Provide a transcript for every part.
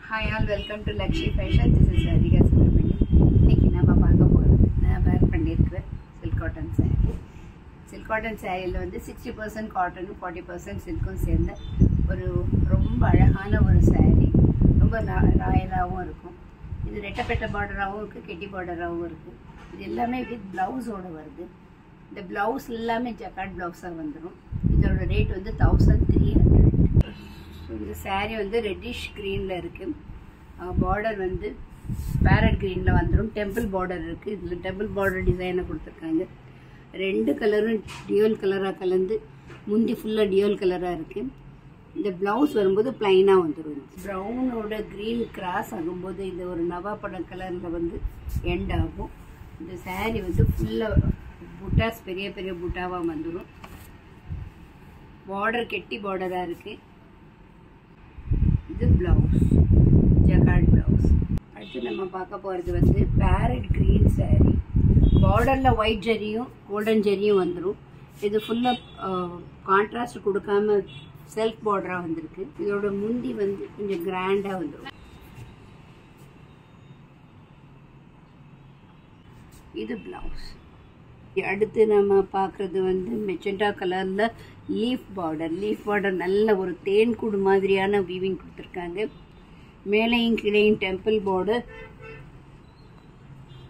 Hi all, welcome to Lakshmi Fashion. This is Radhika Subramanian. இன்னைக்கு நம்ம பார்க்க போகிறது நான் வேர் பண்ணியிருக்கிற silk cotton saree. Silk cotton சாரியில் வந்து 60% காட்டனும் 40% சில்க்கும் சேர்ந்த ஒரு ரொம்ப அழகான ஒரு saree. ரொம்ப ராயலாகவும் இருக்கும். இது ரெட்டப்பட்ட பார்டராகவும் இருக்குது, கெட்டி பார்டராகவும் இருக்குது. இது எல்லாமே வித் ப்ளவுஸோடு வருது. இந்த ப்ளவுஸ் எல்லாமே ஜக்கார்ட் ப்ளவுஸாக வந்துடும். இதோட ரேட் வந்து 1300. இந்த saree வந்து ரெட்டிஷ் க்ரீனில் இருக்குது. பார்டர் வந்து பேரட் க்ரீனில் வந்துடும். டெம்பிள் பார்டர் இருக்குது. இதில் டெம்பிள் பார்டர் டிசைனை கொடுத்துருக்காங்க. ரெண்டு கலரும் டியூவல் கலராக கலந்து முந்தி ஃபுல்லாக டியூவல் கலராக இருக்குது. இந்த ப்ளவுஸ் வரும்போது ப்ளைனாக வந்துடும். ப்ரௌனோட க்ரீன் கிராஸ் ஆகும்போது இந்த ஒரு நவாப்பழம் கலரில் வந்து எண்ட் ஆகும். இந்த saree வந்து ஃபுல்லாக புட்டாஸ் பெரிய பெரிய புட்டாவாக வந்துடும். பார்டர் கெட்டி பார்டராக இருக்குது. இது ப்ளவுஸ், ஜக்கார்ட் ப்ளவுஸ். அடுத்து நம்ம பார்க்க போகிறது வந்து பேரட் க்ரீன் saree. பார்டரில் ஒயிட் ஜரியும் கோல்டன் ஜரியும் வந்துடும். இது ஃபுல்லாக கான்ட்ராஸ்ட் கொடுக்காம செல்ஃப் பார்டராக வந்திருக்கு. இதோட முந்தி வந்து கொஞ்சம் கிராண்டாக வந்துடும். இது ப்ளவுஸ். அடுத்து நம்ம பார்க்குறது வந்து மெஜெண்டா கலரில் லீஃப் பார்டர் நல்ல ஒரு தேன்கூடு மாதிரியான வீவிங் கொடுத்துருக்காங்க. மேலையும் கீழையும் டெம்பிள் பார்டர்,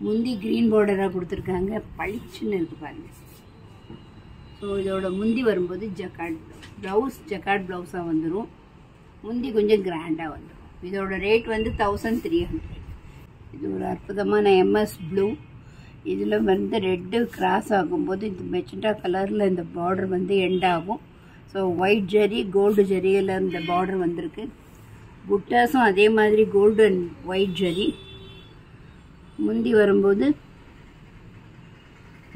முந்தி க்ரீன் பார்டராக கொடுத்துருக்காங்க. பளிச்சுன்னு இருக்கு பாருங்க. ஸோ இதோட முந்தி வரும்போது ஜக்கார்ட் ப்ளவுஸ், ஜக்கார்ட் ப்ளவுஸாக வந்துடும். முந்தி கொஞ்சம் கிராண்டாக வந்துடும். இதோட ரேட் வந்து 1300. இது ஒரு அற்புதமான எம்எஸ் ப்ளூ. இதில் வந்து ரெட்டு கிராஸ் ஆகும்போது இந்த மெஜெண்டா கலரில் இந்த பார்டர் வந்து எண்ட் ஆகும். ஸோ ஒயிட் ஜரி கோல்டு ஜரியில் இந்த பார்டர் வந்திருக்கு. புட்டாஸும் அதே மாதிரி கோல்டு அண்ட் ஒயிட் ஜரி. முந்தி வரும்போது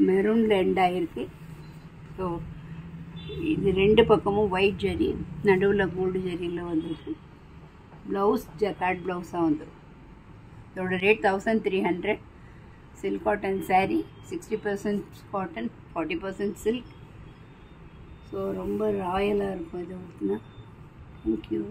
மெரூனில் எண்ட் ஆகிருக்கு. ஸோ இது ரெண்டு பக்கமும் ஒயிட் ஜரி, நடுவில் கோல்டு ஜரியில் வந்திருக்கு. ப்ளவுஸ் ஜக்கார்ட் ப்ளவுஸாக வந்துடும். இதோட rate 1300. Silk cotton saree, 60% cotton, 40% silk. So ரொம்ப ராயலாக இருக்கும் இது. தேங்க்யூ.